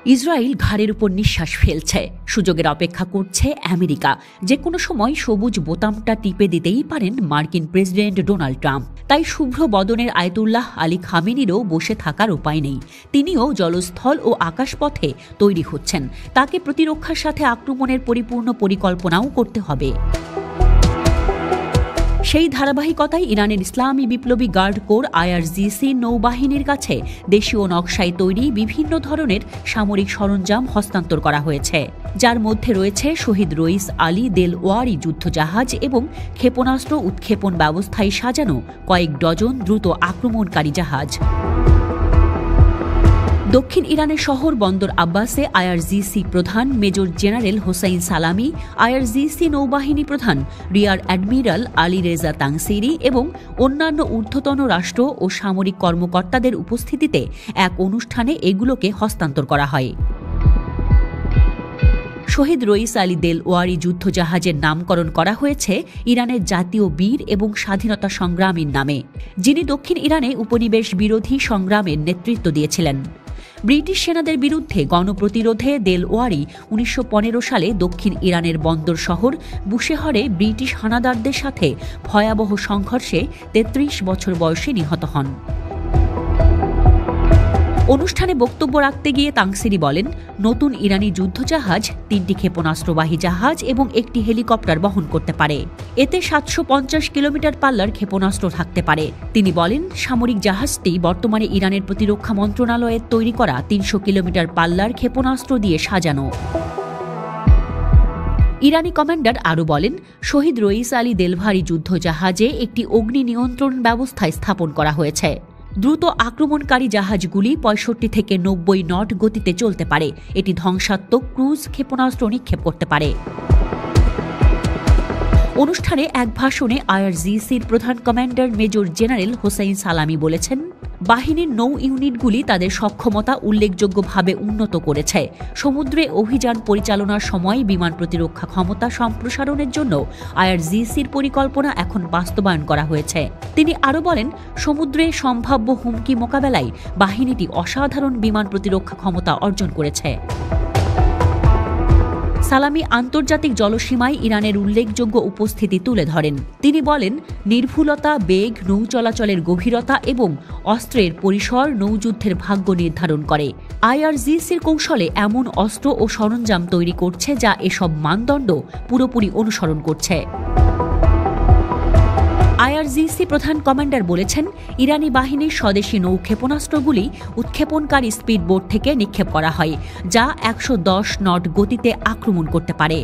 Israel ঘাড়ের উপর নিঃশ্বাস ফেলছে। সুযোগের অপেক্ষা করছে আমেরিকা। যে কোনো সময় সবুজ বোতামটা টিপে দিতেই পারেন মার্কিন প্রেসিডেন্ট ডোনাল্ড ট্রাম্প। তাই শুভ্র বদনের আয়াতুল্লাহ আলী খামেনিরও বসে থাকার উপায় নেই। তিনিও জলস্থল ও আকাশপথে তৈরি হচ্ছেন। তাকে প্রতিরক্ষার সাথে আক্রমণের পরিপূর্ণ পরিকল্পনাও করতে হবে। সেই ধারাবাহিকতায় ইরানের ইসলামী বিপ্লবী গার্ড কোর আইআরজিসি নৌবাহিনীর কাছে দেশীয় নকশায় তৈরি বিভিন্ন ধরনের সামরিক সরঞ্জাম হস্তান্তর করা হয়েছে, যার মধ্যে রয়েছে শহীদ রইস আলী দেলওয়ারি যুদ্ধজাহাজ এবং ক্ষেপণাস্ত্র উৎক্ষেপণ ব্যবস্থায় সাজানো কয়েক ডজন দ্রুত আক্রমণকারী জাহাজ। দক্ষিণ ইরানের শহর বন্দর আব্বাসে আইআরজিসি প্রধান মেজর জেনারেল হোসাইন সালামি, আইআরজিসি নৌবাহিনী প্রধান rear admiral Ali Reza Tangsiri এবং অন্যান্য ঊর্ধ্বতন রাষ্ট্র ও সামরিক কর্মকর্তাদের উপস্থিতিতে এক অনুষ্ঠানে এগুলোকে হস্তান্তর করা হয়। শহীদ রইস আলী দেলওয়ারি যুদ্ধজাহাজের নামকরণ করা হয়েছে ইরানের জাতীয় বীর এবং স্বাধীনতা সংগ্রামীর নামে, যিনি দক্ষিণ ইরানে উপনিবেশ বিরোধী সংগ্রামের নেতৃত্ব দিয়েছিলেন। ব্রিটিশ সেনাদের বিরুদ্ধে গণপ্রতিরোধে দেলওয়ারি ১৯১৫ সালে দক্ষিণ ইরানের বন্দর শহর বুশেহরে ব্রিটিশ হানাদারদের সাথে ভয়াবহ সংঘর্ষে ৩৩ বছর বয়সে নিহত হন। অনুষ্ঠানে বক্তব্য রাখতে গিয়ে তাংসিরি বলেন, নতুন ইরানি যুদ্ধজাহাজ ৩টি ক্ষেপণাস্ত্রবাহী জাহাজ এবং একটি হেলিকপ্টার বহন করতে পারে। এতে ৭৫০ কিলোমিটার পাল্লার ক্ষেপণাস্ত্র থাকতে পারে। তিনি বলেন, সামরিক জাহাজটি বর্তমানে ইরানের প্রতিরক্ষা মন্ত্রণালয়ের তৈরি করা ৩০০ কিলোমিটার পাল্লার ক্ষেপণাস্ত্র দিয়ে সাজানো। ইরানি কমান্ডার আরও বলেন, শহীদ রইস আলী দেলভারি যুদ্ধজাহাজে একটি অগ্নি নিয়ন্ত্রণ ব্যবস্থা স্থাপন করা হয়েছে। দ্রুত আক্রমণকারী জাহাজগুলি ৬৫ থেকে ৯০ নট গতিতে চলতে পারে। এটি ধ্বংসাত্মক ক্রুজ ক্ষেপণাস্ত্র নিক্ষেপ করতে পারে। অনুষ্ঠানে এক ভাষণে আইআরজিসির প্রধান কমান্ডার মেজর জেনারেল হোসাইন সালামি বলেছেন, বাহিনীর নৌ ইউনিটগুলি তাদের সক্ষমতা উল্লেখযোগ্যভাবে উন্নত করেছে। সমুদ্রে অভিযান পরিচালনার সময় বিমান প্রতিরক্ষা ক্ষমতা সম্প্রসারণের জন্য আইআরজিসির পরিকল্পনা এখন বাস্তবায়ন করা হয়েছে। তিনি আরও বলেন, সমুদ্রে সম্ভাব্য হুমকি মোকাবেলায় বাহিনীটি অসাধারণ বিমান প্রতিরক্ষা ক্ষমতা অর্জন করেছে। সালামি আন্তর্জাতিক জলসীমায় ইরানের উল্লেখযোগ্য উপস্থিতি তুলে ধরেন। তিনি বলেন, নির্ভুলতা, বেগ, নৌ চলাচলের গভীরতা এবং অস্ত্রের পরিসর নৌযুদ্ধের ভাগ্য নির্ধারণ করে। আইআরজিসির কৌশলে এমন অস্ত্র ও সরঞ্জাম তৈরি করছে যা এসব মানদণ্ড পুরোপুরি অনুসরণ করছে। আইআরজিসি প্রধান কমান্ডার বলেছেন, ইরানি বাহিনীর স্বদেশী নৌ ক্ষেপণাস্ত্রগুলি উৎক্ষেপণকারী স্পিডবোট থেকে নিক্ষেপ করা হয়, যা ১১০ নট গতিতে আক্রমণ করতে পারে।